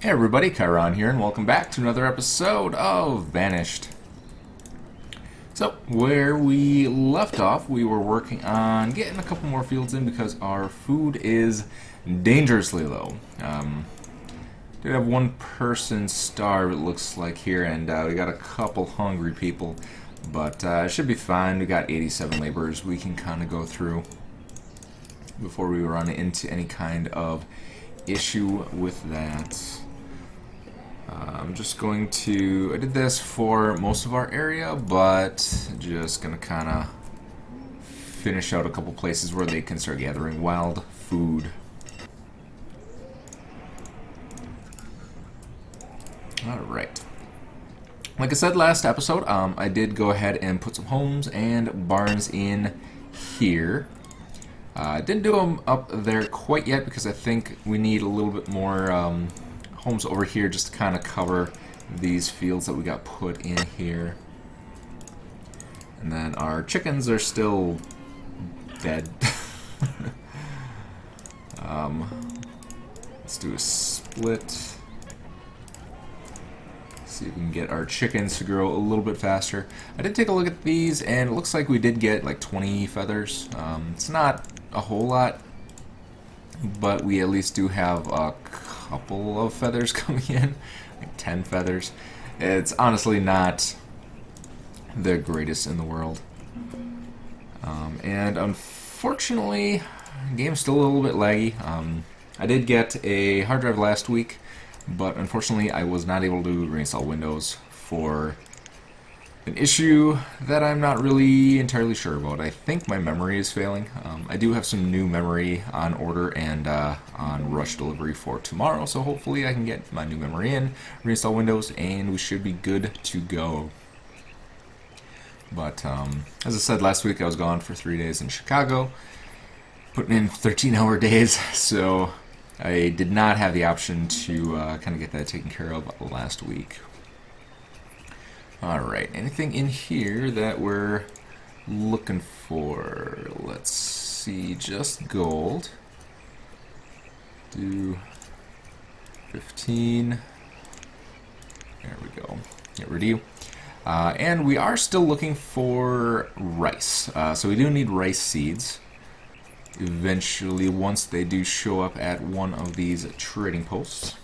Hey everybody, Chiron here, and welcome back to another episode of Banished. So, where we left off, we were working on getting a couple more fields in because our food is dangerously low. Did have one person starve, it looks like here, and we got a couple hungry people, but it should be fine. We got 87 laborers we can kind of go through before we run into any kind of issue with that. I'm just going to, I did this for most of our area, but just going to kind of finish out a couple places where they can start gathering wild food. Alright. Like I said last episode, I did go ahead and put some homes and barns in here. I didn't do them up there quite yet because I think we need a little bit more homes over here just to kind of cover these fields that we got put in here. And then our chickens are still dead. Let's do a split. See if we can get our chickens to grow a little bit faster. I did take a look at these and it looks like we did get like 20 feathers. It's not a whole lot, but we at least do have a couple of feathers coming in, like 10 feathers. It's honestly not the greatest in the world. And unfortunately, the game's still a little bit laggy. I did get a hard drive last week, but unfortunately I was not able to reinstall Windows for an issue that I'm not really entirely sure about. I think my memory is failing. I do have some new memory on order and on rush delivery for tomorrow, so hopefully I can get my new memory in, reinstall Windows, and we should be good to go. But as I said last week, I was gone for 3 days in Chicago, putting in 13-hour days, so I did not have the option to kind of get that taken care of last week. Alright, anything in here that we're looking for? Let's see, just gold. Do 15. There we go. Get rid of you. And we are still looking for rice. So we do need rice seeds. Eventually, once they do show up at one of these trading posts.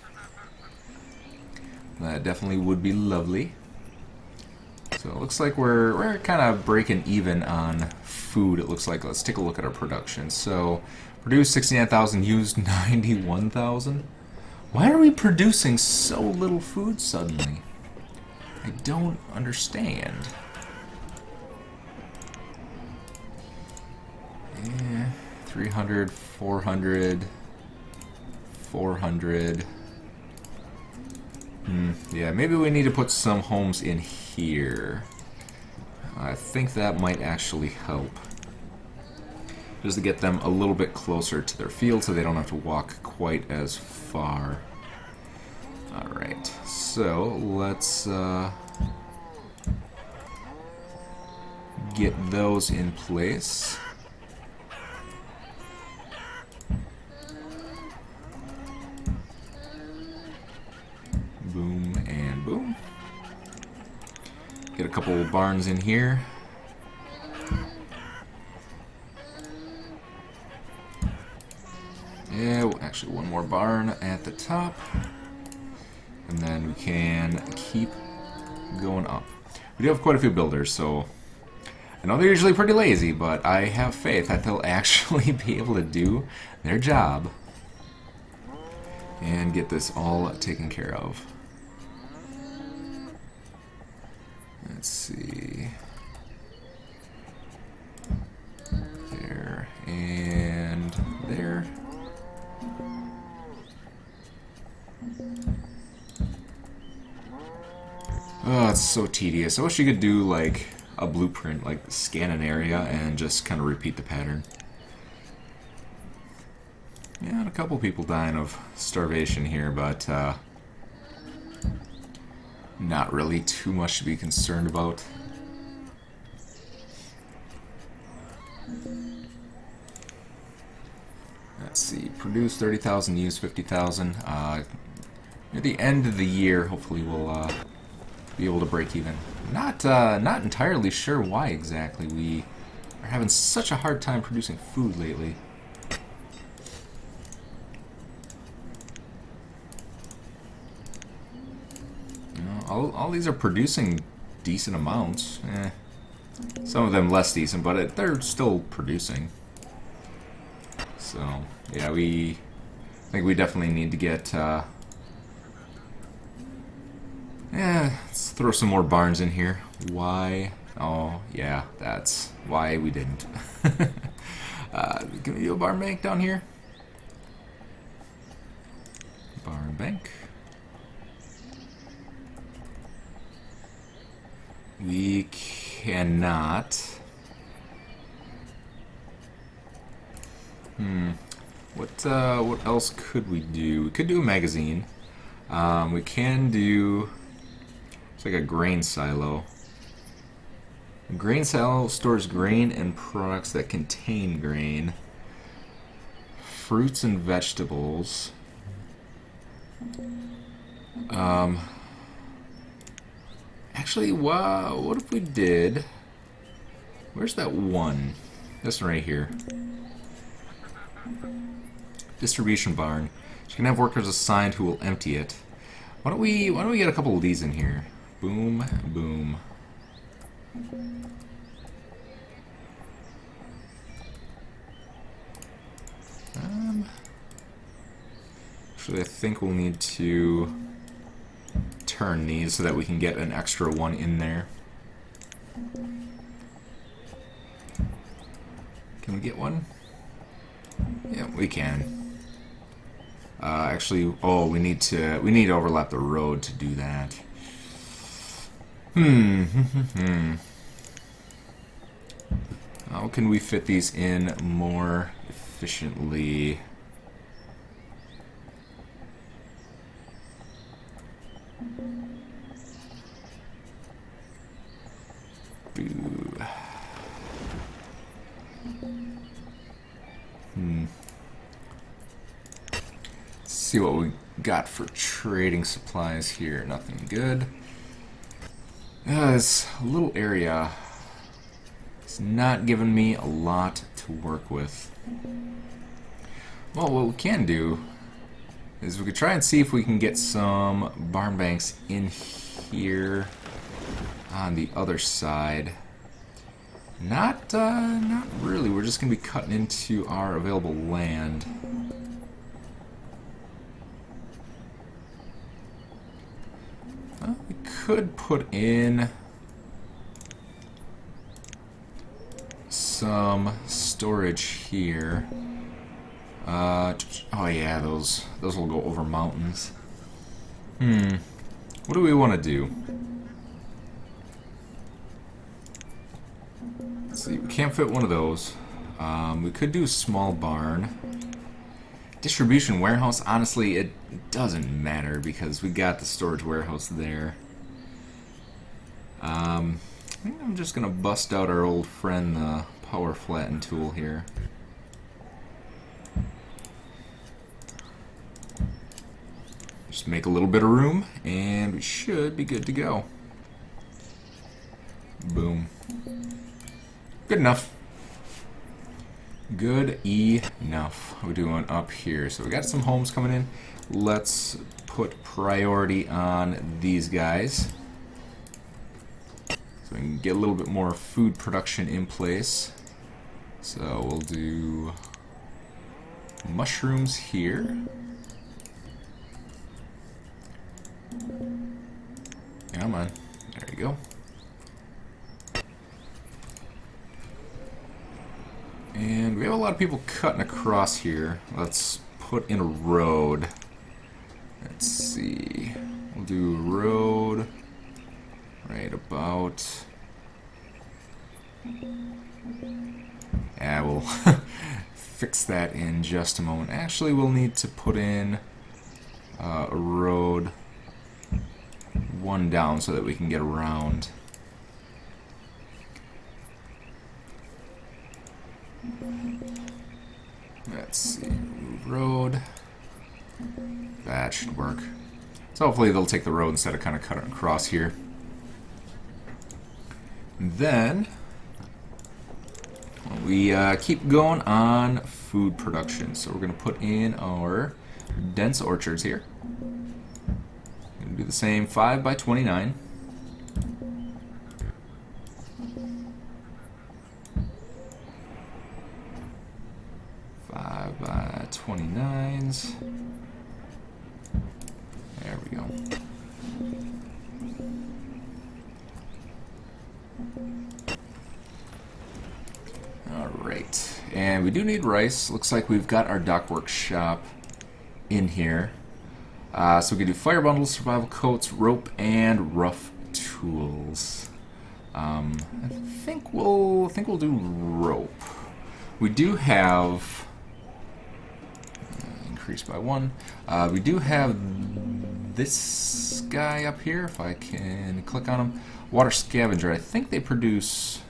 That definitely would be lovely. So it looks like we're kind of breaking even on food, it looks like. Let's take a look at our production. So, produced 69,000, used 91,000. Why are we producing so little food suddenly? I don't understand. 300, 400, 400. Yeah, maybe we need to put some homes in here. I think that might actually help. Just to get them a little bit closer to their field so they don't have to walk quite as far. Alright, so let's get those in place. Boom and boom. Get a couple barns in here. Yeah, actually one more barn at the top. And then we can keep going up. We do have quite a few builders, so I know they're usually pretty lazy, but I have faith that they'll actually be able to do their job and get this all taken care of. Let's see. There and there. Oh, it's so tedious. I wish you could do like a blueprint, like scan an area and just kind of repeat the pattern. Yeah, and a couple people dying of starvation here, but not really too much to be concerned about. Let's see, produce 30,000, use 50,000. Near the end of the year, hopefully we'll be able to break even. Not entirely sure why exactly we are having such a hard time producing food lately. You know, all these are producing decent amounts. Some of them less decent, but they're still producing. So, yeah, I think we definitely need to get... let's throw some more barns in here. Why? Oh, yeah, that's why we didn't. Can we do a barn bank down here? Barn bank. We cannot. What else could we do? We could do a magazine. We can do... It's like a grain silo. A grain silo stores grain and products that contain grain. Fruits and vegetables. Actually, what if we did... Where's that one? This one right here. Distribution barn. So you can have workers assigned who will empty it. Why don't we get a couple of these in here? Boom, boom. Actually, I think we'll need to turn these so that we can get an extra one in there. Can we get one? Yeah, we can. Actually, oh, we need to overlap the road to do that. How can we fit these in more efficiently? Boo. Let's see what we got for trading supplies here. Nothing good. This little area is not giving me a lot to work with. Well, what we can do is we could try and see if we can get some barn banks in here on the other side. Not really. We're just going to be cutting into our available land. Well, we could put in some storage here. Oh yeah, those will go over mountains. What do we want to do? Let's see, we can't fit one of those. We could do a small barn. Distribution warehouse, honestly, it doesn't matter because we got the storage warehouse there. I think I'm just gonna bust out our old friend, the power flatten tool here. Just make a little bit of room, and we should be good to go. Boom. Good enough. Good enough. We're doing up here. So we got some homes coming in. Let's put priority on these guys. So we can get a little bit more food production in place. So we'll do mushrooms here. Come on. There you go. And we have a lot of people cutting across here. Let's put in a road. Let's see. We'll do a road right about... Yeah, we'll fix that in just a moment. Actually, we'll need to put in a road one down so that we can get around. Let's see, road. That should work. So hopefully they'll take the road instead of kind of cutting across here. And then we keep going on food production. So we're going to put in our dense orchards here. Going to do the same 5 by 29. By 29s. There we go. Alright. And we do need rice. Looks like we've got our dock workshop in here. So we can do fire bundles, survival coats, rope, and rough tools. I think we'll do rope. We do have increased by 1. We do have this guy up here. If I can click on him, water scavenger. I think they produce.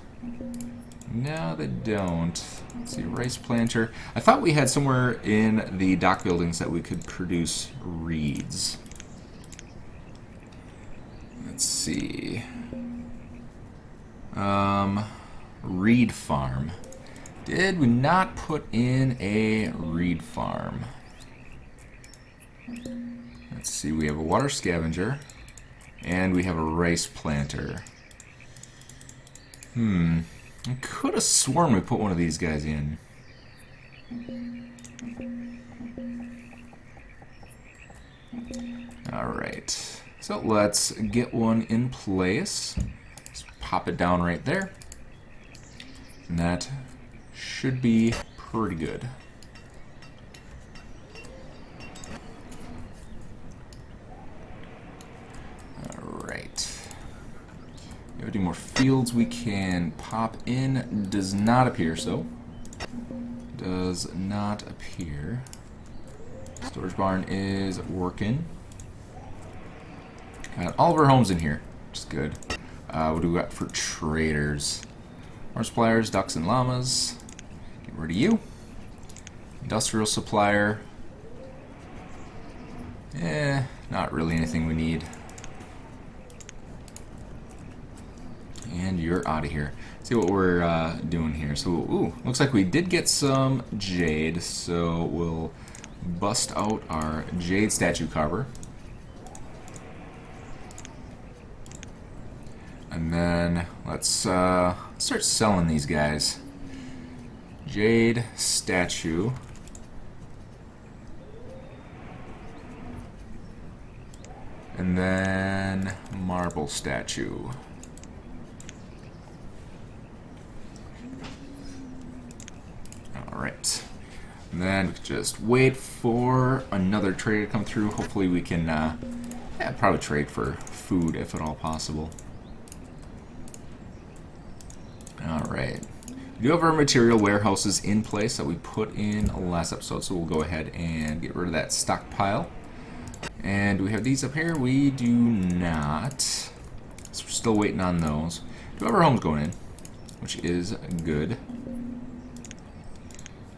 No, they don't. Let's see, rice planter. I thought we had somewhere in the dock buildings that we could produce reeds. Let's see. Reed farm. Did we not put in a reed farm? Let's see, we have a water scavenger and we have a rice planter. I could have sworn we put one of these guys in. Alright, so let's get one in place. Just pop it down right there. And that should be pretty good. Alright. We have any more fields we can pop in? Does not appear so. Does not appear. Storage barn is working. Got all of our homes in here, which is good. What do we got for traders? More suppliers, ducks and llamas. Get rid of you. Industrial supplier. Not really anything we need. And you're out of here. See what we're doing here. So, ooh, looks like we did get some jade. So we'll bust out our jade statue carver. And then let's start selling these guys. Jade statue. And then marble statue. Alright. And then we can just wait for another trade to come through. Hopefully we can probably trade for food if at all possible. Alright. We do have our material warehouses in place that we put in last episode, so we'll go ahead and get rid of that stockpile. And do we have these up here? We do not. So we're still waiting on those. We do have our homes going in, which is good.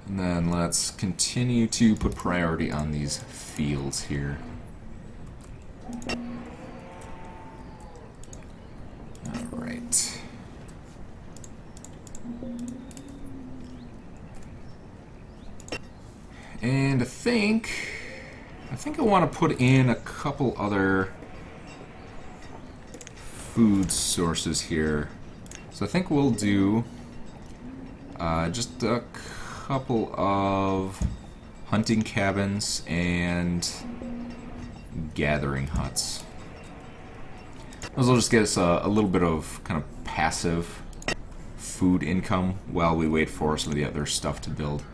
And then let's continue to put priority on these fields here. Alright. And I think I want to put in a couple other food sources here. So I think we'll do just a couple of hunting cabins and gathering huts. Those will just get us a little bit of kind of passive food income while we wait for some of the other stuff to build.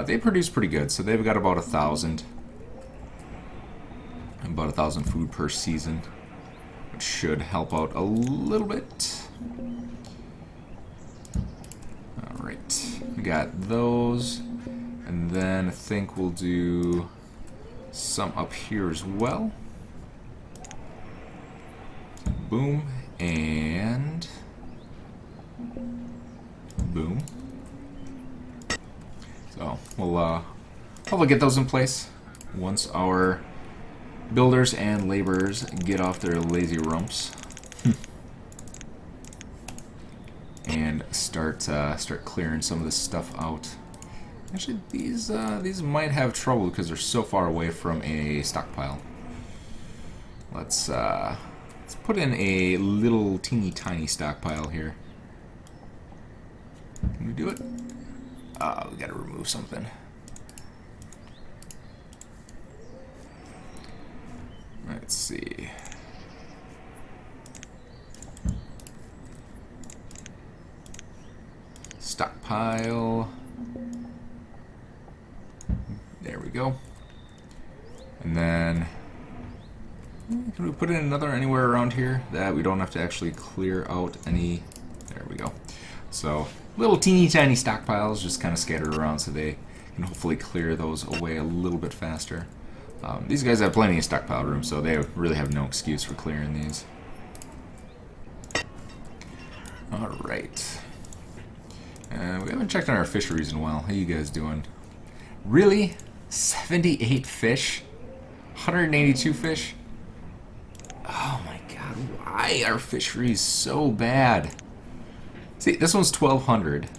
They produce pretty good, so they've got about 1,000. About 1,000 food per season, which should help out a little bit. Alright, we got those, and then I think we'll do some up here as well. Boom, and boom. So we'll hopefully get those in place once our builders and laborers get off their lazy rumps and start clearing some of this stuff out. Actually, these might have trouble because they're so far away from a stockpile. Let's put in a little teeny tiny stockpile here. Can we do it? We gotta remove something. Let's see. Stockpile. There we go. And then, can we put in another anywhere around here that we don't have to actually clear out any? There we go. So, little teeny tiny stockpiles just kind of scattered around so they can hopefully clear those away a little bit faster. These guys have plenty of stockpile room, so they really have no excuse for clearing these. Alright. We haven't checked on our fisheries in a while. How you guys doing? Really? 78 fish? 182 fish? Oh my god, why are fisheries so bad? See, this one's 1,200.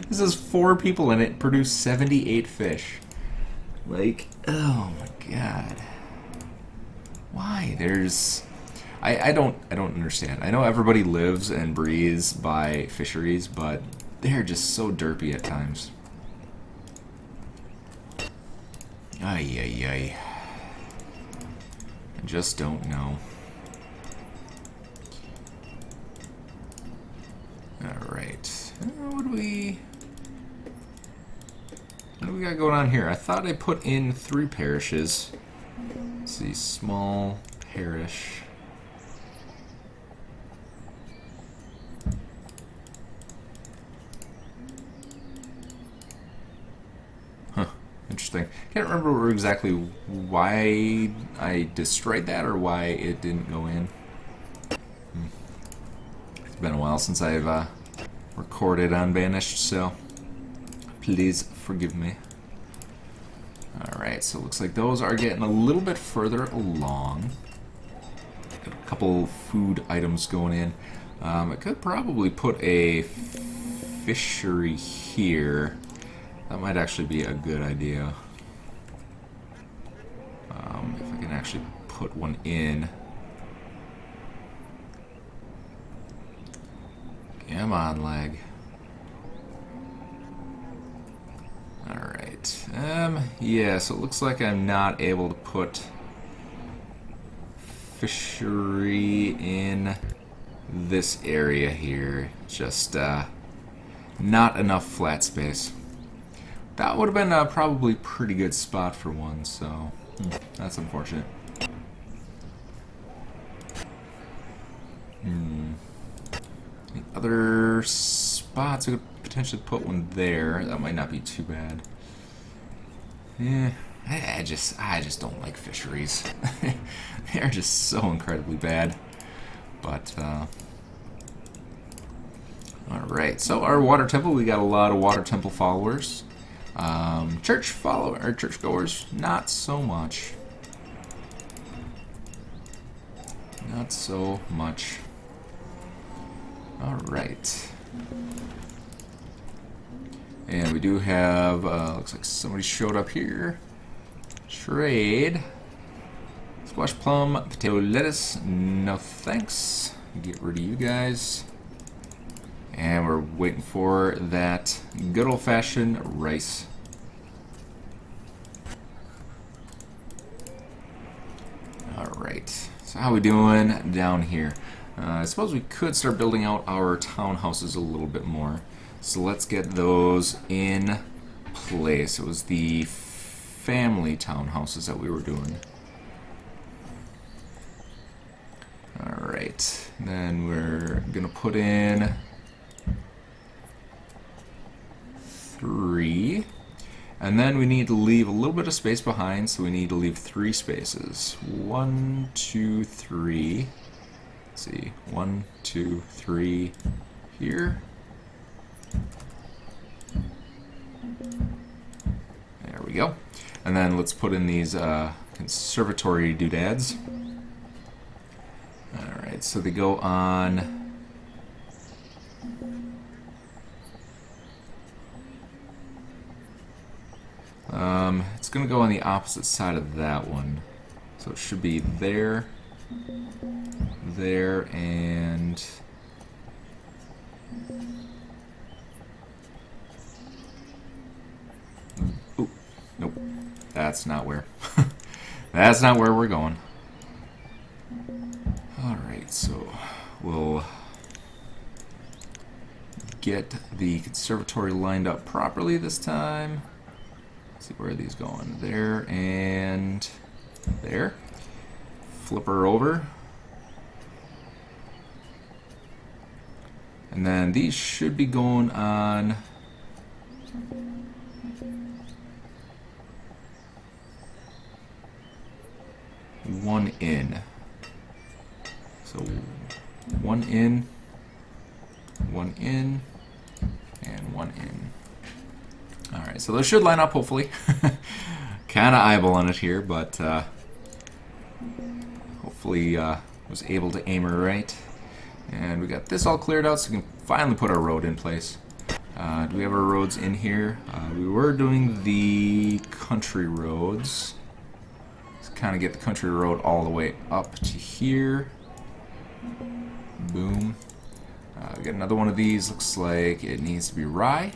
This is 4 people and it produced 78 fish. Like, oh my god. Why? There's... I don't understand. I know everybody lives and breathes by fisheries, but they're just so derpy at times. Ay, ay, ay. I just don't know. Alright. What do we got going on here? I thought I put in 3 parishes. Let's see, small parish. Huh, interesting. Can't remember exactly why I destroyed that or why it didn't go in. It's been a while since I've recorded on Banished, so please forgive me. Alright, so it looks like those are getting a little bit further along. Got a couple food items going in. I could probably put a fishery here. That might actually be a good idea. If I can actually put one in. Come on, lag. Alright. Yeah, so it looks like I'm not able to put fishery in this area here. Just not enough flat space. That would have been a probably pretty good spot for one, so that's unfortunate. Any other spots? I could potentially put one there. That might not be too bad. Yeah, I just don't like fisheries. They're just so incredibly bad. But alright, so our water temple, we got a lot of water temple followers. Churchgoers, not so much. Not so much. Alright. And we do have, looks like somebody showed up here. Trade. Squash, plum, potato, lettuce. No thanks. Get rid of you guys. And we're waiting for that good old-fashioned rice. Alright. So how are we doing down here? I suppose we could start building out our townhouses a little bit more. So let's get those in place. It was the family townhouses that we were doing. Alright. Then we're going to put in 3. And then we need to leave a little bit of space behind, so we need to leave 3 spaces. 1, 2, 3. Let's see. 1, 2, 3 here. There we go. And then let's put in these conservatory doodads. Alright, so they go on... it's going to go on the opposite side of that one. So it should be there, there, and... Ooh, nope. That's not where. That's not where we're going. Alright, so we'll get the conservatory lined up properly this time. Let's see, where are these going? There and there. Flip her over. And then these should be going on one in. So one in, and one in. Alright, so those should line up, hopefully. Kind of eyeballing it here, but hopefully was able to aim her right. And we got this all cleared out, so we can finally put our road in place. Do we have our roads in here? We were doing the country roads. Let's kind of get the country road all the way up to here. Boom. We got another one of these. Looks like it needs to be rye.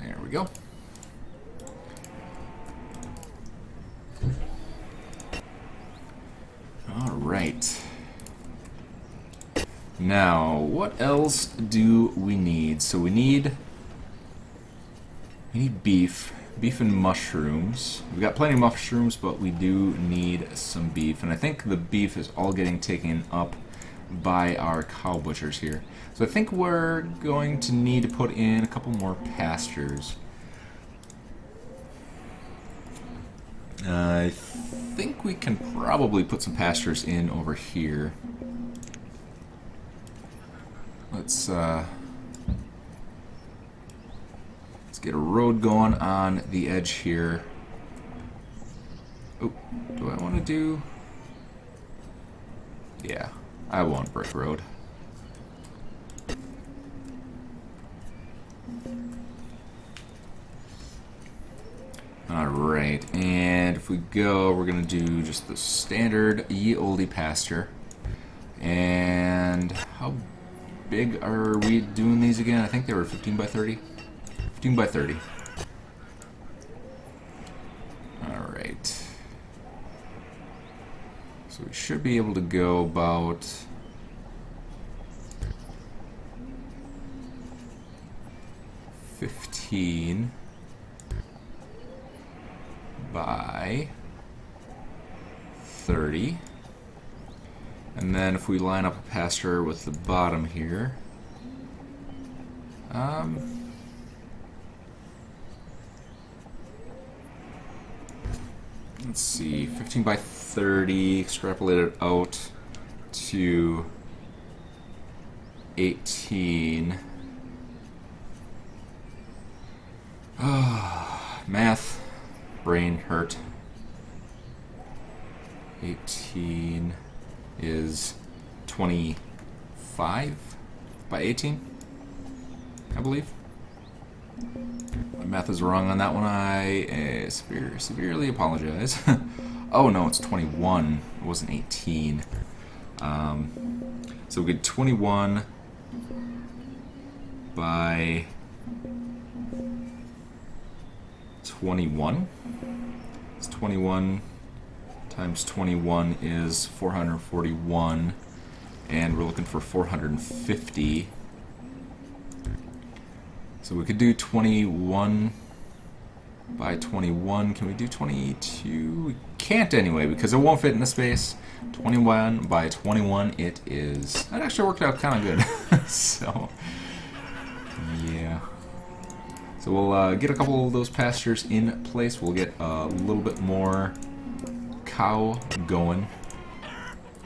There we go. All right. Now, what else do we need? So we need beef. Beef and mushrooms. We've got plenty of mushrooms, but we do need some beef. And I think the beef is all getting taken up by our cow butchers here. So I think we're going to need to put in a couple more pastures. I think we can probably put some pastures in over here. Let's get a road going on the edge here. Oh, do I want to do... Yeah, I want brick road. Alright, and if we go, we're going to do just the standard ye olde pasture. And how big are we doing these again? I think they were 15 by 30. 15 by 30. Alright. So we should be able to go about 15 by 30. And then if we line up a pasture with the bottom here, let's see, 15 by 30, extrapolated out to 18. Math, brain hurt. 18 is 25 by 18, I believe. My math is wrong on that one. I severely apologize. Oh no, it's 21. It wasn't 18. So we get 21 by 21. It's 21 times 21 is 441, and we're looking for 450. So we could do 21 by 21. Can we do 22? We can't anyway, because it won't fit in the space. 21 by 21 it is. That actually worked out kind of good. So, yeah. So we'll get a couple of those pastures in place. We'll get a little bit more cow going.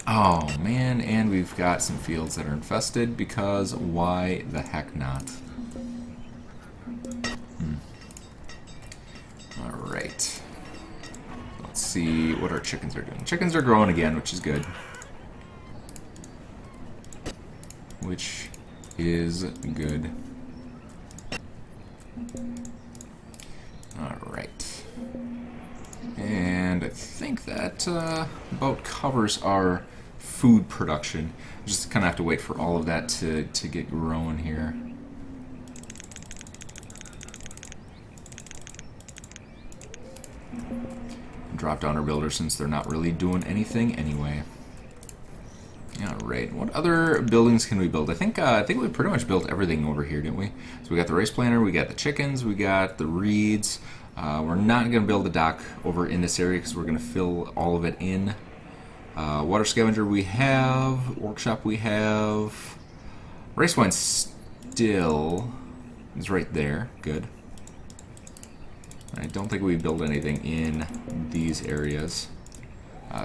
Oh man, and we've got some fields that are infested, because why the heck not? Alright. Let's see what our chickens are doing. Chickens are growing again, which is good. Which is good. Alright. And I think that about covers our food production. Just kind of have to wait for all of that to get growing here. Drop down our builder since they're not really doing anything anyway. Alright, what other buildings can we build? I think we pretty much built everything over here, didn't we? So we got the rice planter, we got the chickens, we got the reeds. We're not going to build the dock over in this area because we're going to fill all of it in. Water scavenger we have, workshop we have. Rice wine still is right there, good. I don't think we build anything in these areas.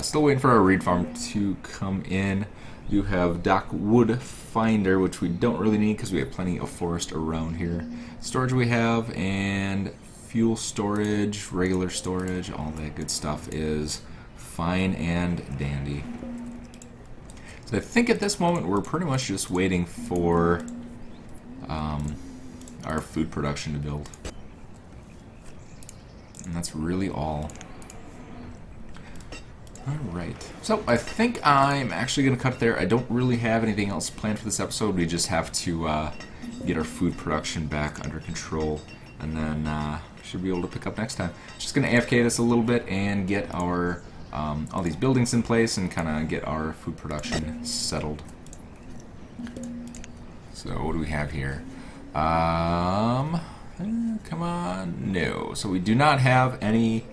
Still waiting for our reed farm to come in. You have dock wood finder, which we don't really need because we have plenty of forest around here. Storage we have, and fuel storage, regular storage, all that good stuff is fine and dandy. So I think at this moment we're pretty much just waiting for our food production to build. And that's really all. Alright, so I think I'm actually going to cut it there. I don't really have anything else planned for this episode. We just have to get our food production back under control, and then should be able to pick up next time. Just going to AFK this a little bit and get our all these buildings in place and kind of get our food production settled. So what do we have here? Come on, no. So we do not have any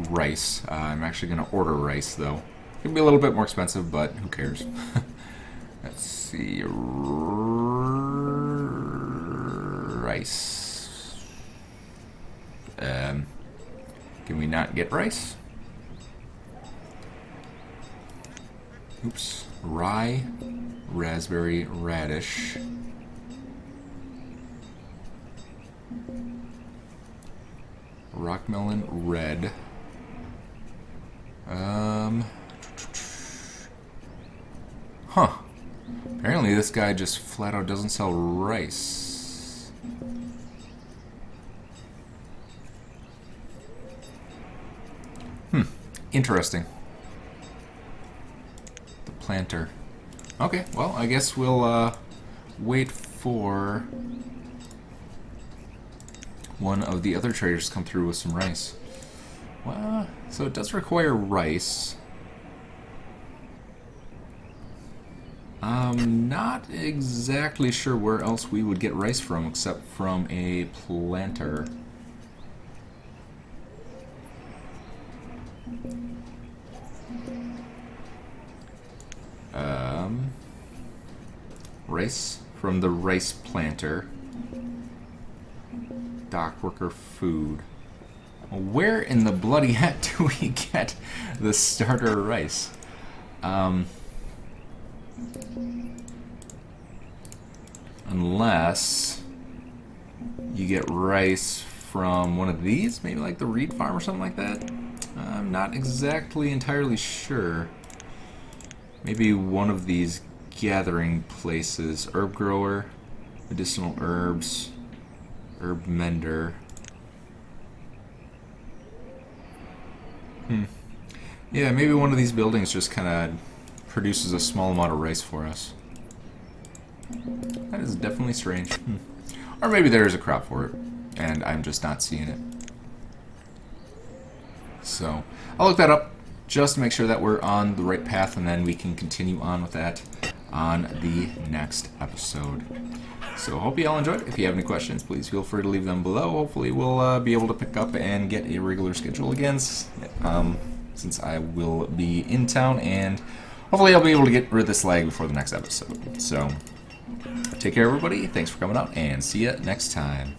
rice. I'm actually going to order rice, though. It can be a little bit more expensive, but who cares? Let's see. Rice. Can we not get rice? Oops. Rye, raspberry, radish. Rock melon, red. Huh. Apparently this guy just flat out doesn't sell rice. Interesting. The planter. Okay, well, I guess we'll wait for one of the other traders to come through with some rice. Well, so it does require rice. I'm not exactly sure where else we would get rice from except from a planter. Rice from the rice planter. Dock worker food. Where in the bloody heck do we get the starter rice? Unless you get rice from one of these, maybe like the reed farm or something like that. I'm not exactly entirely sure. Maybe one of these gathering places. Herb grower, medicinal herbs, herb mender. Yeah, maybe one of these buildings just kind of produces a small amount of rice for us. That is definitely strange. Or maybe there is a crop for it, and I'm just not seeing it. So, I'll look that up just to make sure that we're on the right path, and then we can continue on with that on the next episode. So, hope you all enjoyed. If you have any questions, please feel free to leave them below. Hopefully, we'll be able to pick up and get a regular schedule again, since I will be in town, and hopefully I'll be able to get rid of this lag before the next episode. So, take care, everybody. Thanks for coming out, and see you next time.